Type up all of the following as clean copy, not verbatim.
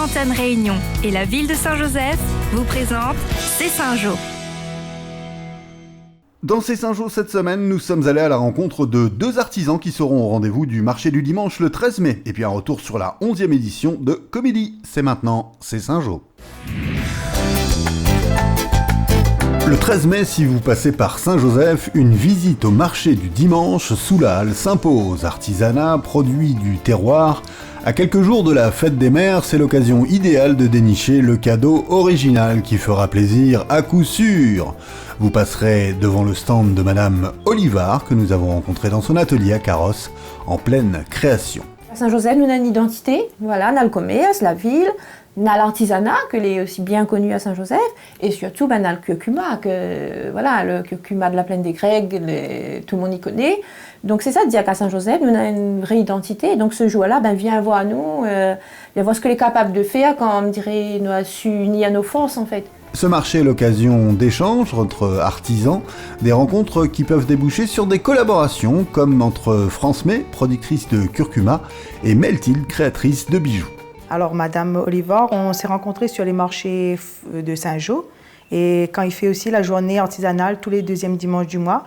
Antenne Réunion et la ville de Saint-Joseph vous présentent C'est Saint-Jo. Dans C'est Saint-Jo cette semaine, nous sommes allés à la rencontre de deux artisans qui seront au rendez-vous du marché du dimanche le 13 mai. Et puis un retour sur la 11e édition de Comédie. C'est maintenant C'est Saint-Jo. Le 13 mai, si vous passez par Saint-Joseph, une visite au marché du dimanche sous la halle s'impose. Artisanat, produits du terroir. À quelques jours de la fête des mères, c'est l'occasion idéale de dénicher le cadeau original qui fera plaisir à coup sûr. Vous passerez devant le stand de Madame Olivard que nous avons rencontré dans son atelier à Carrosse, en pleine création. À Saint-Joseph, nous avons une identité, voilà, on a le commerce, la ville, on a l'artisanat, qui est aussi bien connu à Saint-Joseph, et surtout, on a le curcuma, le curcuma de la plaine des Grecs, tout le monde y connaît. Donc c'est ça de dire qu'à Saint-Joseph, nous avons une vraie identité, et donc ce jour-là, viens voir nous, viens voir ce qu'il est capable de faire quand, on dirait, nous a su unir nos forces, en fait. Ce marché est l'occasion d'échanges entre artisans, des rencontres qui peuvent déboucher sur des collaborations, comme entre France May, productrice de curcuma, et Meltil, créatrice de bijoux. Alors, Madame Olivard, on s'est rencontrés sur les marchés de Saint-Jo, et quand il fait aussi la journée artisanale tous les deuxièmes dimanches du mois.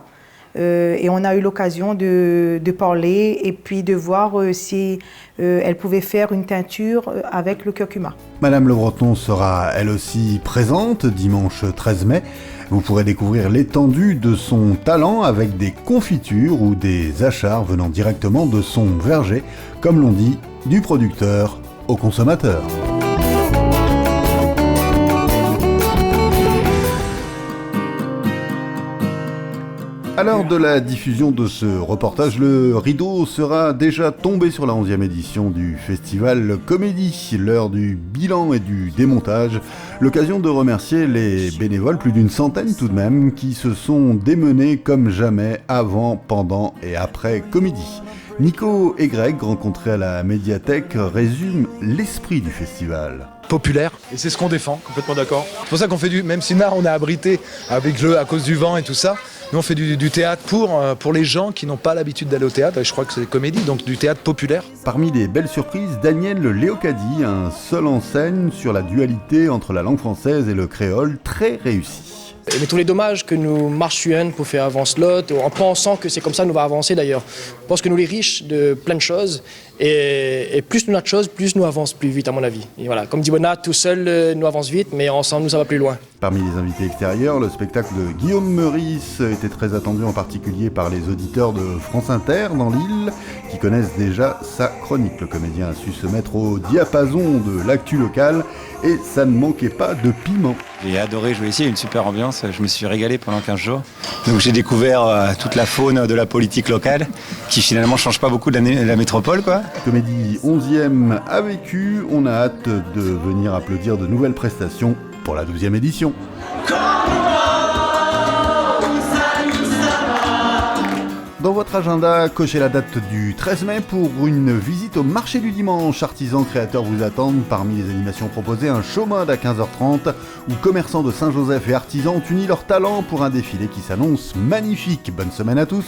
Et on a eu l'occasion de parler et puis de voir si elle pouvait faire une teinture avec le curcuma. Madame Le Breton sera elle aussi présente dimanche 13 mai. Vous pourrez découvrir l'étendue de son talent avec des confitures ou des achards venant directement de son verger, comme l'on dit, du producteur au consommateur. À l'heure de la diffusion de ce reportage, le rideau sera déjà tombé sur la 11e édition du festival Comédie. L'heure du bilan et du démontage, l'occasion de remercier les bénévoles, plus d'une centaine tout de même, qui se sont démenés comme jamais avant, pendant et après Comédie. Nico et Greg, rencontrés à la médiathèque, résument l'esprit du festival. Populaire, et c'est ce qu'on défend, complètement d'accord. C'est pour ça qu'on fait même si là on est abrité avec à cause du vent et tout ça, nous on fait du théâtre pour les gens qui n'ont pas l'habitude d'aller au théâtre, et je crois que c'est des comédies, donc du théâtre populaire. Parmi les belles surprises, Daniel Léocadie, un seul en scène sur la dualité entre la langue française et le créole, très réussi. Mais tous les dommages que nous marchions pour faire avancer l'autre, en pensant que c'est comme ça que nous va avancer d'ailleurs. Je pense que nous les riches de plein de choses, et plus nous notre chose, plus nous avance plus vite à mon avis. Et voilà, comme dit Bonnat, tout seul nous avance vite, mais ensemble nous ça va plus loin. Parmi les invités extérieurs, le spectacle de Guillaume Meurice était très attendu en particulier par les auditeurs de France Inter dans l'île, qui connaissent déjà sa chronique. Le comédien a su se mettre au diapason de l'actu locale, et ça ne manquait pas de piment. J'ai adoré jouer ici, il y a une super ambiance, je me suis régalé pendant 15 jours. Donc j'ai découvert toute la faune de la politique locale, qui finalement change pas beaucoup de la métropole, quoi. Comédie 11e a vécu, on a hâte de venir applaudir de nouvelles prestations pour la 12e édition. Dans votre agenda, cochez la date du 13 mai pour une visite au marché du dimanche. Artisans créateurs vous attendent. Parmi les animations proposées, un show mode à 15h30 où commerçants de Saint-Joseph et artisans ont uni leurs talents pour un défilé qui s'annonce magnifique. Bonne semaine à tous.